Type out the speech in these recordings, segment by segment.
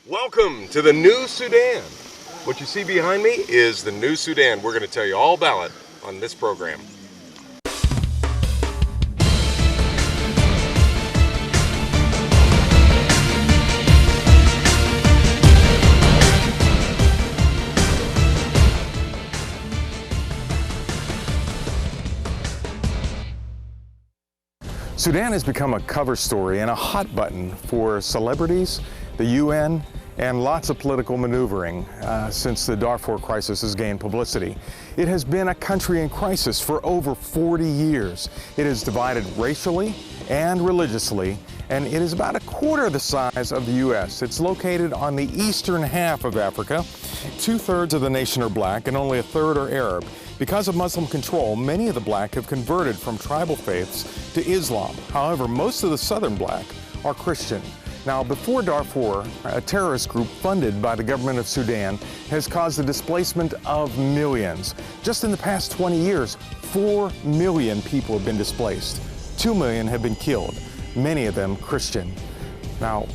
Welcome to the New Sudan. What you see behind me is the New Sudan. We're going to tell you all about it on this program. Sudan has become a cover story and a hot button for celebrities, the UN, and lots of political maneuvering since the Darfur crisis has gained publicity. It has been a country in crisis for over 40 years. It is divided racially and religiously, and it is about a quarter the size of the U.S. It's located on the eastern half of Africa. 2/3 of the nation are black and only 1/3 are Arab. Because of Muslim control, many of the black have converted from tribal faiths to Islam. However, most of the southern black are Christian. Now, before Darfur, a terrorist group funded by the government of Sudan has caused the displacement of millions. Just in the past 20 years, 4 million people have been displaced. 2 million have been killed, many of them Christian. Now,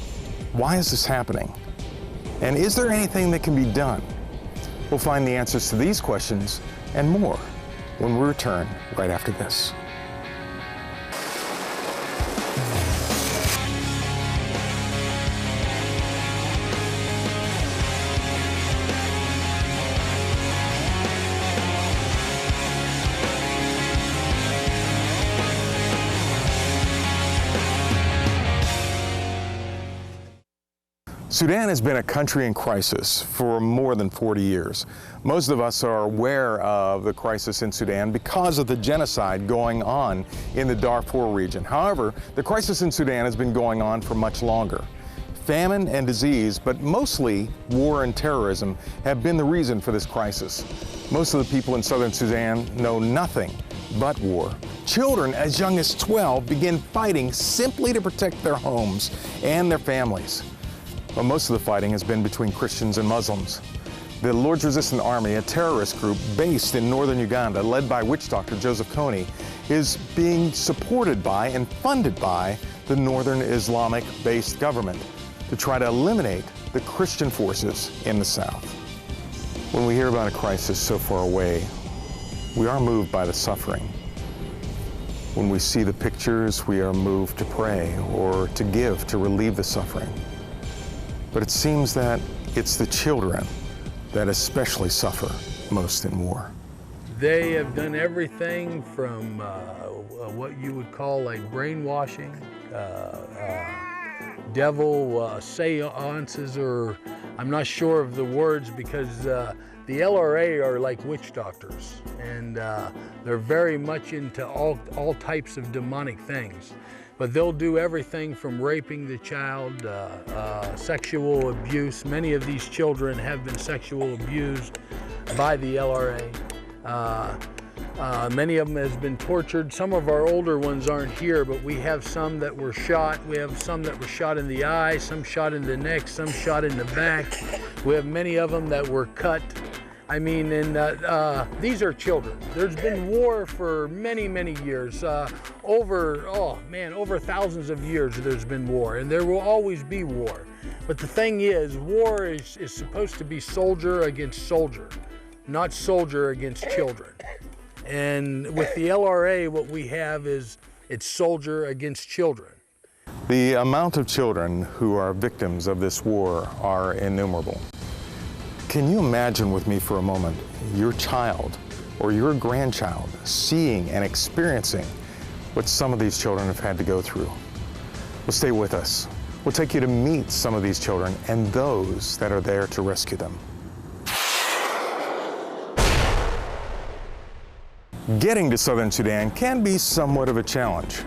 why is this happening? And is there anything that can be done? We'll find the answers to these questions and more when we return right after this. Sudan has been a country in crisis for more than 40 years. Most of us are aware of the crisis in Sudan because of the genocide going on in the Darfur region. However, the crisis in Sudan has been going on for much longer. Famine and disease, but mostly war and terrorism, have been the reason for this crisis. Most of the people in southern Sudan know nothing but war. Children as young as 12 begin fighting simply to protect their homes and their families. Well, most of the fighting has been between Christians and Muslims. The Lord's Resistance Army, a terrorist group based in northern Uganda, led by witch doctor Joseph Kony, is being supported by and funded by the Northern Islamic-based government to try to eliminate the Christian forces in the south. When we hear about a crisis so far away, we are moved by the suffering. When we see the pictures, we are moved to pray or to give to relieve the suffering. But it seems that it's the children that especially suffer most in war. They have done everything from what you would call like brainwashing, devil seances, or I'm not sure of the words because the LRA are like witch doctors, and they're very much into all types of demonic things. But they'll do everything from raping the child, sexual abuse. Many of these children have been sexually abused by the LRA. Many of them has been tortured. Some of our older ones aren't here, but we have some that were shot. We have some that were shot in the eye, some shot in the neck, some shot in the back. We have many of them that were cut. I mean, and these are children. There's been war for many, many years. Over thousands of years there's been war, and there will always be war. But the thing is, war is supposed to be soldier against soldier, not soldier against children. And with the LRA, what we have is it's soldier against children. The amount of children who are victims of this war are innumerable. Can you imagine with me for a moment your child or your grandchild seeing and experiencing what some of these children have had to go through? Well, stay with us. We'll take you to meet some of these children and those that are there to rescue them. Getting to southern Sudan can be somewhat of a challenge.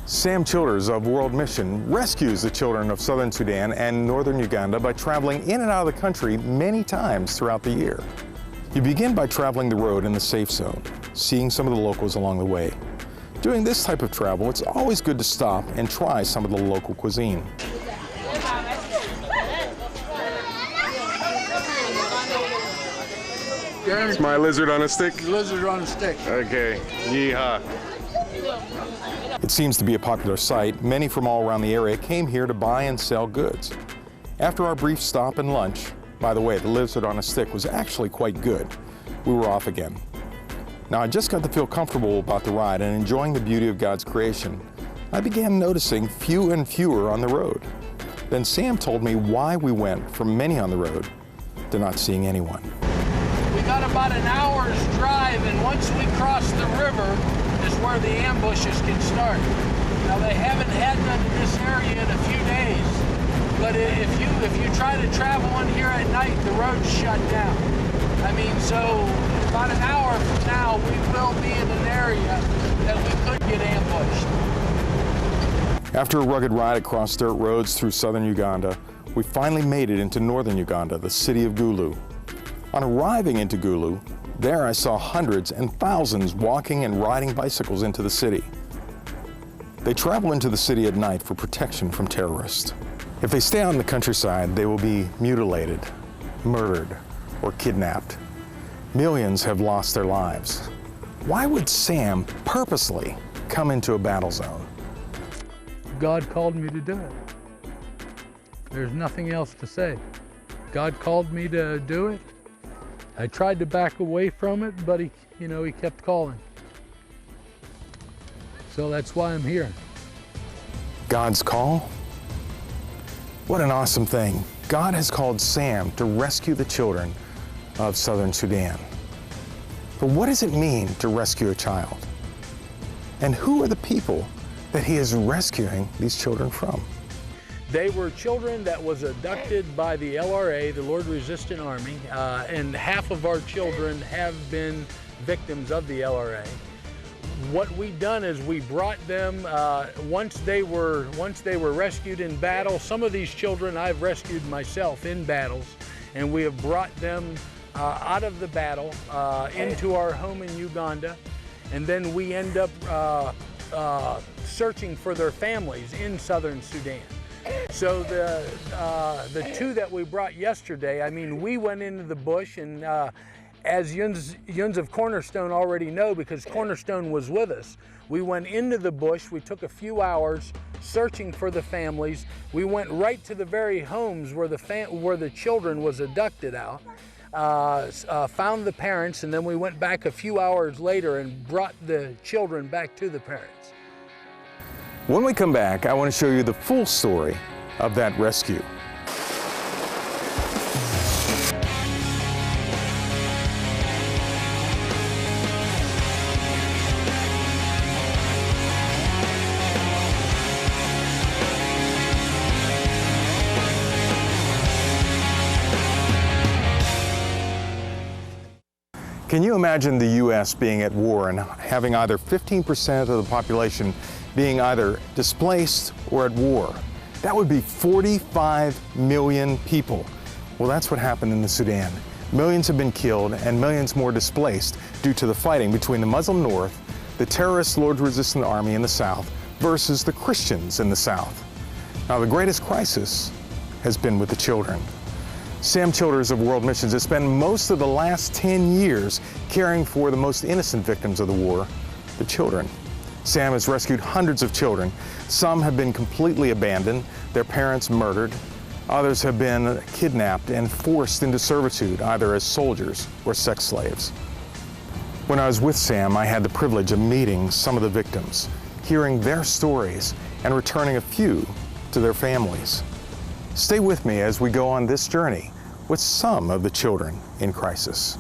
Sam Childers of World Mission rescues the children of southern Sudan and northern Uganda by traveling in and out of the country many times throughout the year. You begin by traveling the road in the safe zone, seeing some of the locals along the way. Doing this type of travel, it's always good to stop and try some of the local cuisine. It's my lizard on a stick? Lizard on a stick. Okay, yeehaw. It seems to be a popular site. Many from all around the area came here to buy and sell goods. After our brief stop and lunch, by the way, the lizard on a stick was actually quite good, we were off again. Now, I just got to feel comfortable about the ride and enjoying the beauty of God's creation. I began noticing few and fewer on the road. Then Sam told me why we went from many on the road to not seeing anyone. We got about an hour's drive, and once we cross the river is where the ambushes can start. Now, they haven't had them in this area in a few days, but if you try to travel in here at night, the road's shut down. I mean, so about an hour from now, we will be in an area that we could get ambushed. After a rugged ride across dirt roads through southern Uganda, we finally made it into northern Uganda, the city of Gulu. On arriving into Gulu, there I saw hundreds and thousands walking and riding bicycles into the city. They travel into the city at night for protection from terrorists. If they stay out in the countryside, they will be mutilated, murdered, or kidnapped. Millions have lost their lives. Why would Sam purposely come into a battle zone? God called me to do it. There's nothing else to say. God called me to do it. I tried to back away from it, but he kept calling. So that's why I'm here. God's call? What an awesome thing. God has called Sam to rescue the children of southern Sudan. But what does it mean to rescue a child? And who are the people that he is rescuing these children from? They were children that was abducted by the LRA, the Lord Resistant Army, and half of our children have been victims of the LRA. What we've done is we brought them, once they were rescued in battle. Some of these children I've rescued myself in battles, and we have brought them out of the battle into our home in Uganda, and then we end up searching for their families in southern Sudan. So the two that we brought yesterday, I mean, we went into the bush, and as Yuns of Cornerstone already know, because Cornerstone was with us, we went into the bush. We took a few hours searching for the families. We went right to the very homes where the children was abducted out, found the parents, and then we went back a few hours later and brought the children back to the parents. When we come back, I want to show you the full story of that rescue. Can you imagine the U.S. being at war and having either 15% of the population being either displaced or at war? That would be 45 million people. Well, that's what happened in the Sudan. Millions have been killed and millions more displaced due to the fighting between the Muslim North, the terrorist Lord Resistant Army in the South, versus the Christians in the South. Now, the greatest crisis has been with the children. Sam Childers of World Missions has spent most of the last 10 years caring for the most innocent victims of the war, the children. Sam has rescued hundreds of children. Some have been completely abandoned, their parents murdered. Others have been kidnapped and forced into servitude, either as soldiers or sex slaves. When I was with Sam, I had the privilege of meeting some of the victims, hearing their stories, and returning a few to their families. Stay with me as we go on this journey with some of the children in crisis.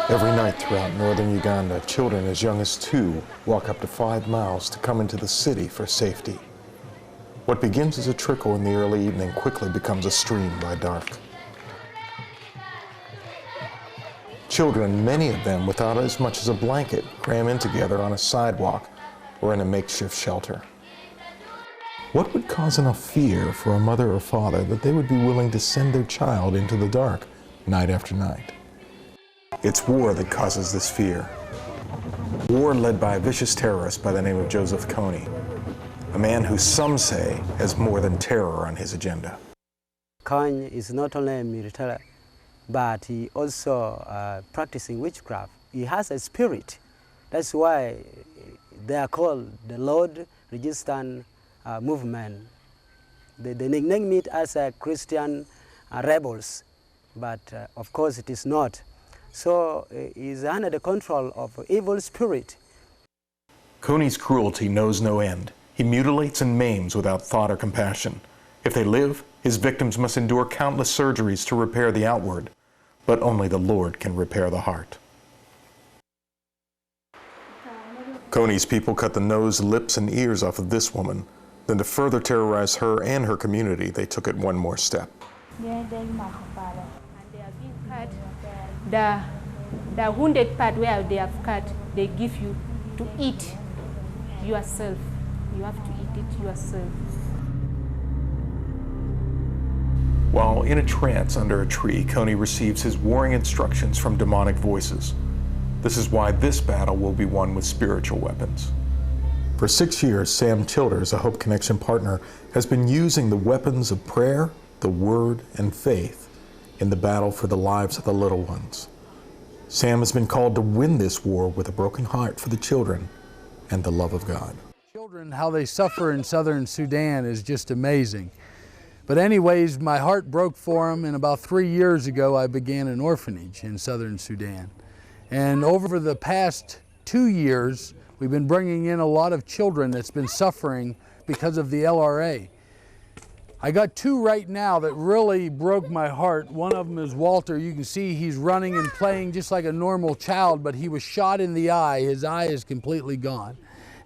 Every night throughout northern Uganda, children as young as 2 walk up to 5 miles to come into the city for safety. What begins as a trickle in the early evening quickly becomes a stream by dark. Children, many of them without as much as a blanket, cram in together on a sidewalk or in a makeshift shelter. What would cause enough fear for a mother or father that they would be willing to send their child into the dark night after night? It's war that causes this fear. War led by a vicious terrorist by the name of Joseph Kony, a man who some say has more than terror on his agenda. Kony is not only a military, but he also practicing witchcraft. He has a spirit. That's why they are called the Lord Resistance Movement. They nickname it as a Christian rebels, but of course it is not. So he's under the control of evil spirit. Kony's cruelty knows no end. He mutilates and maims without thought or compassion. If they live, his victims must endure countless surgeries to repair the outward, but only the Lord can repair the heart. Kony's people cut the nose, lips, and ears off of this woman. Then to further terrorize her and her community, they took it one more step. And they have been cut. The wounded part where they have cut, they give you to eat yourself. You have to eat it yourself. While in a trance under a tree, Kony receives his warring instructions from demonic voices. This is why this battle will be won with spiritual weapons. For 6 years, Sam Childers, a Hope Connection partner, has been using the weapons of prayer, the Word, and faith in the battle for the lives of the little ones. Sam has been called to win this war with a broken heart for the children and the love of God. Children, how they suffer in southern Sudan is just amazing. But anyways, my heart broke for them, and about 3 years ago I began an orphanage in southern Sudan. And over the past 2 years, we've been bringing in a lot of children that's been suffering because of the LRA. I got 2 right now that really broke my heart. One of them is Walter. You can see he's running and playing just like a normal child, but he was shot in the eye. His eye is completely gone.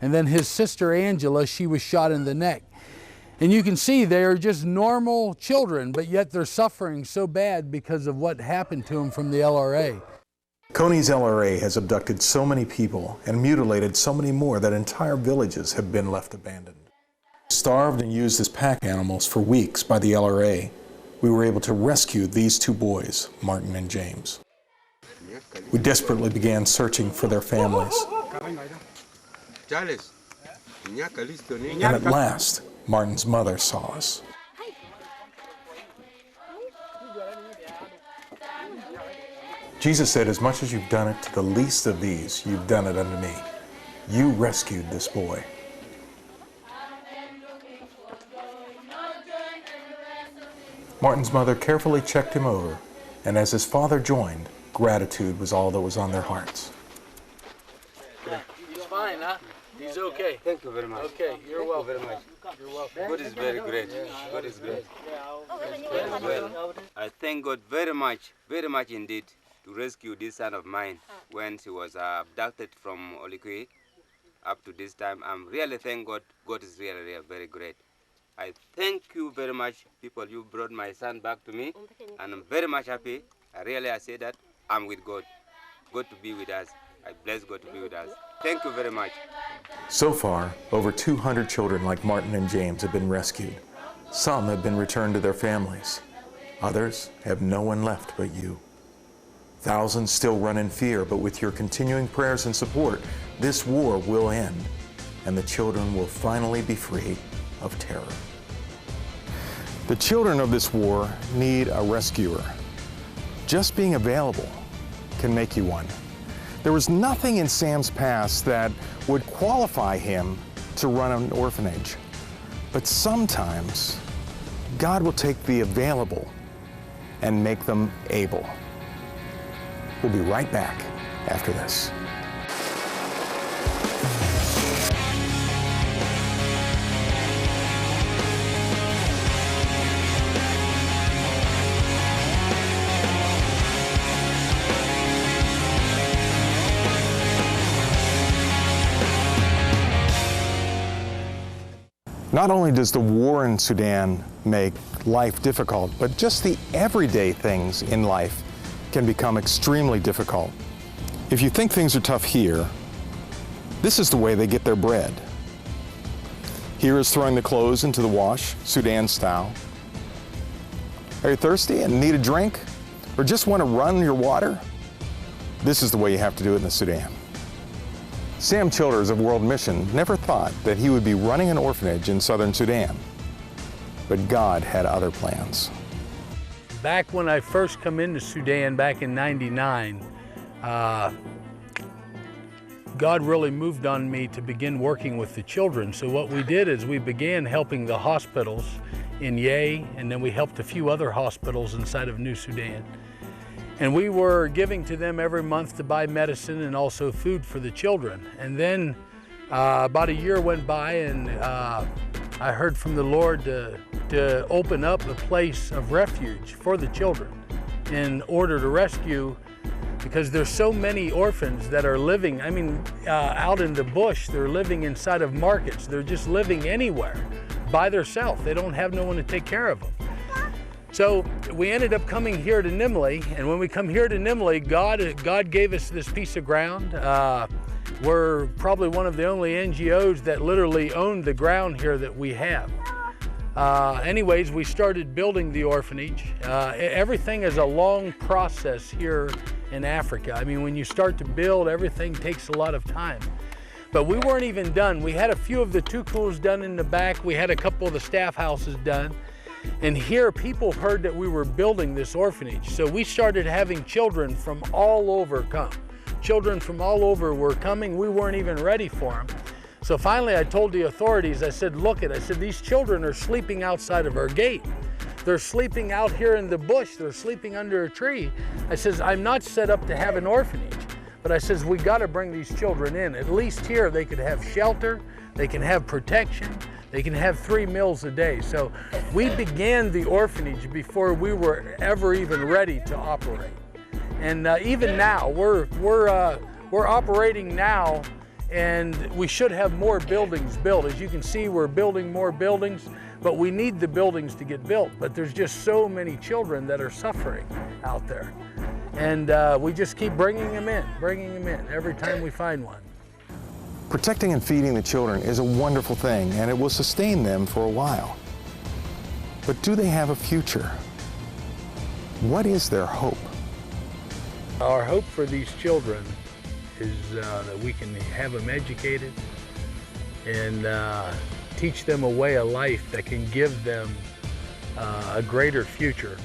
And then his sister Angela, she was shot in the neck. And you can see they are just normal children, but yet they're suffering so bad because of what happened to them from the LRA. Kony's LRA has abducted so many people and mutilated so many more that entire villages have been left abandoned. Starved and used as pack animals for weeks by the LRA, we were able to rescue these 2 boys, Martin and James. We desperately began searching for their families. And at last, Martin's mother saw us. Jesus said, as much as you've done it to the least of these, you've done it unto me. You rescued this boy. Martin's mother carefully checked him over, and as his father joined, gratitude was all that was on their hearts. He's fine, huh? He's okay. Thank you very much. Okay, you're welcome. Very much. You're welcome. God is very great. God is great. Well, I thank God very much indeed to rescue this son of mine when she was abducted from Olikui up to this time. I'm really thank God. God is really, really very great. I thank you very much, people. You brought my son back to me, and I'm very much happy. I say that I'm with God. God to be with us. I bless God to be with us. Thank you very much. So far, over 200 children like Martin and James have been rescued. Some have been returned to their families. Others have no one left but you. Thousands still run in fear, but with your continuing prayers and support, this war will end, and the children will finally be free of terror. The children of this war need a rescuer. Just being available can make you one. There was nothing in Sam's past that would qualify him to run an orphanage. But sometimes God will take the available and make them able. We'll be right back after this. Not only does the war in Sudan make life difficult, but just the everyday things in life can become extremely difficult. If you think things are tough here, this is the way they get their bread. Here is throwing the clothes into the wash, Sudan style. Are you thirsty and need a drink? Or just want to run your water? This is the way you have to do it in the Sudan. Sam Childers of World Mission never thought that he would be running an orphanage in southern Sudan. But God had other plans. Back when I first come into Sudan back in '99, God really moved on me to begin working with the children. So what we did is we began helping the hospitals in Yei, and then we helped a few other hospitals inside of New Sudan. And we were giving to them every month to buy medicine and also food for the children. And then about a year went by, and I heard from the Lord to open up a place of refuge for the children in order to rescue, because there's so many orphans that are living, out in the bush. They're living inside of markets. They're just living anywhere by themselves. They don't have no one to take care of them. So we ended up coming here to Nimli, and when we come here to Nimli, God gave us this piece of ground. We're probably one of the only NGOs that literally own the ground here that we have. Anyways, we started building the orphanage. Everything is a long process here in Africa. When you start to build, everything takes a lot of time. But we weren't even done. We had a few of the tukuls done in the back. We had a couple of the staff houses done. And here people heard that we were building this orphanage. So we started having children from all over come. Children from all over were coming. We weren't even ready for them. So finally I told the authorities, I said, these children are sleeping outside of our gate. They're sleeping out here in the bush. They're sleeping under a tree. I says, I'm not set up to have an orphanage, but I says, we got to bring these children in. At least here they could have shelter, they can have protection, they can have 3 meals a day. So we began the orphanage before we were ever even ready to operate. And even now, we're operating now, and we should have more buildings built. As you can see, we're building more buildings, but we need the buildings to get built. But there's just so many children that are suffering out there. And we just keep bringing them in every time we find one. Protecting and feeding the children is a wonderful thing, and it will sustain them for a while. But do they have a future? What is their hope? Our hope for these children is that we can have them educated and teach them a way of life that can give them a greater future.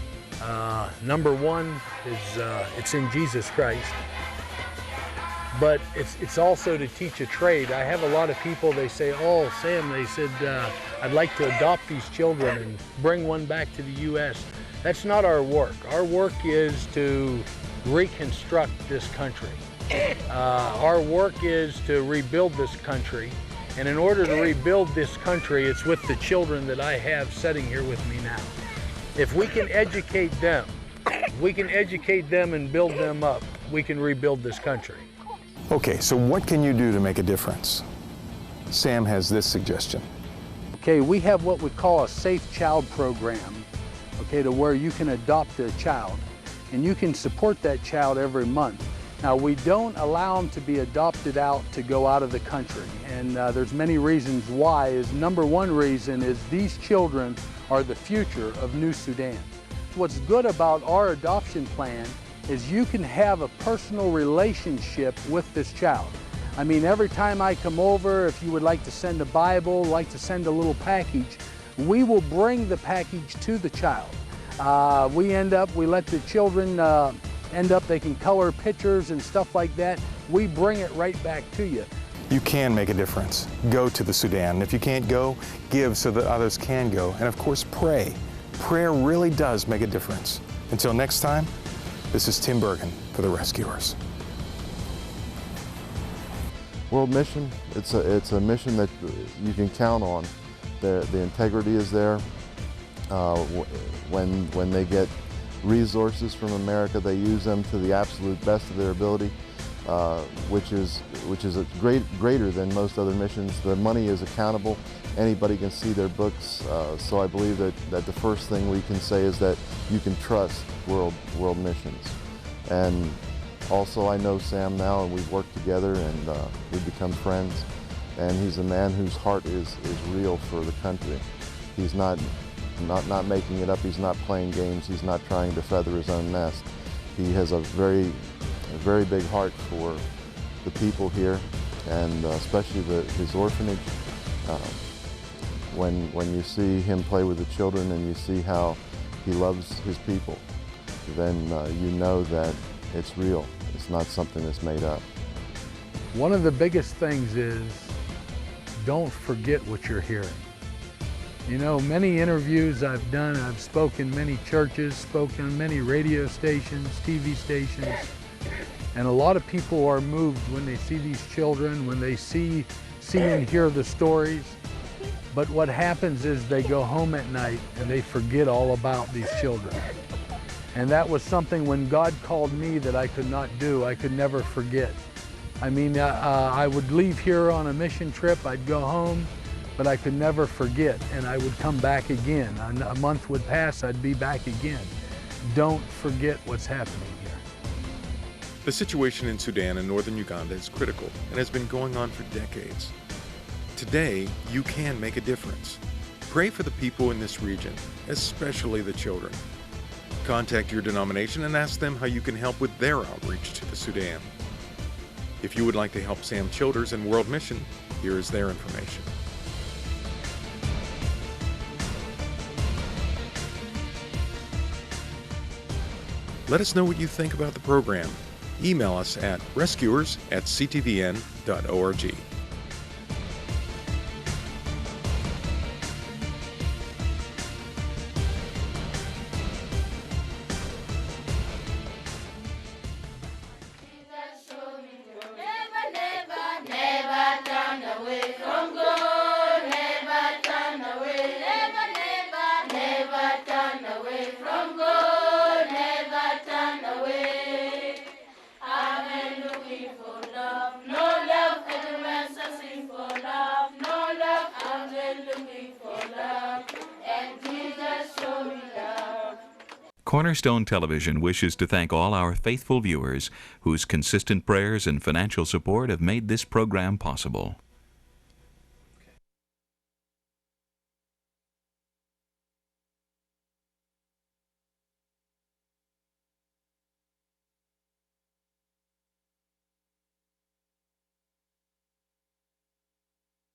Number one is it's in Jesus Christ, but it's also to teach a trade. I have a lot of people, they say, oh, Sam, they said, I'd like to adopt these children and bring one back to the U.S. That's not our work. Our work is to reconstruct this country. Our work is to rebuild this country. And in order to rebuild this country, it's with the children that I have sitting here with me now. If we can educate them, and build them up, we can rebuild this country. Okay, so what can you do to make a difference? Sam has this suggestion. Okay, we have what we call a Safe Child program, okay, to where you can adopt a child, and you can support that child every month. Now, we don't allow them to be adopted out to go out of the country, and there's many reasons why. Number one reason is these children are the future of New Sudan. What's good about our adoption plan is you can have a personal relationship with this child. Every time I come over, if you would like to send a Bible, like to send a little package, we will bring the package to the child. We let the children they can color pictures and stuff like that. We bring it right back to you. You can make a difference. Go to the Sudan. If you can't go, give so that others can go. And of course, pray. Prayer really does make a difference. Until next time, this is Tim Bergen for The Rescuers. World Mission, it's a mission that you can count on. The integrity is there. When they get resources from America, they use them to the absolute best of their ability, which is greater than most other missions. The money is accountable. Anybody can see their books. So I believe that the first thing we can say is that you can trust World Missions. And also I know Sam now, and we've worked together, and we've become friends. and he's a man whose heart is real for the country. He's not making it up. He's not playing games. He's not trying to feather his own nest. He has a very big heart for the people here, and especially his orphanage. When you see him play with the children and you see how he loves his people, then you know that it's real. It's not something that's made up. One of the biggest things is don't forget what you're hearing. You know, many interviews I've done, I've spoken in many churches, spoken on many radio stations, TV stations, and a lot of people are moved when they see these children, when they see and hear the stories. But what happens is they go home at night and they forget all about these children. And that was something when God called me that I could not do, I could never forget. I mean, I would leave here on a mission trip, I'd go home, but I could never forget, and I would come back again. A month would pass, I'd be back again. Don't forget what's happening here. The situation in Sudan and northern Uganda is critical and has been going on for decades. Today, you can make a difference. Pray for the people in this region, especially the children. Contact your denomination and ask them how you can help with their outreach to the Sudan. If you would like to help Sam Childers and World Mission, here is their information. Let us know what you think about the program. Email us at rescuers@ctvn.org. Cornerstone Television wishes to thank all our faithful viewers whose consistent prayers and financial support have made this program possible.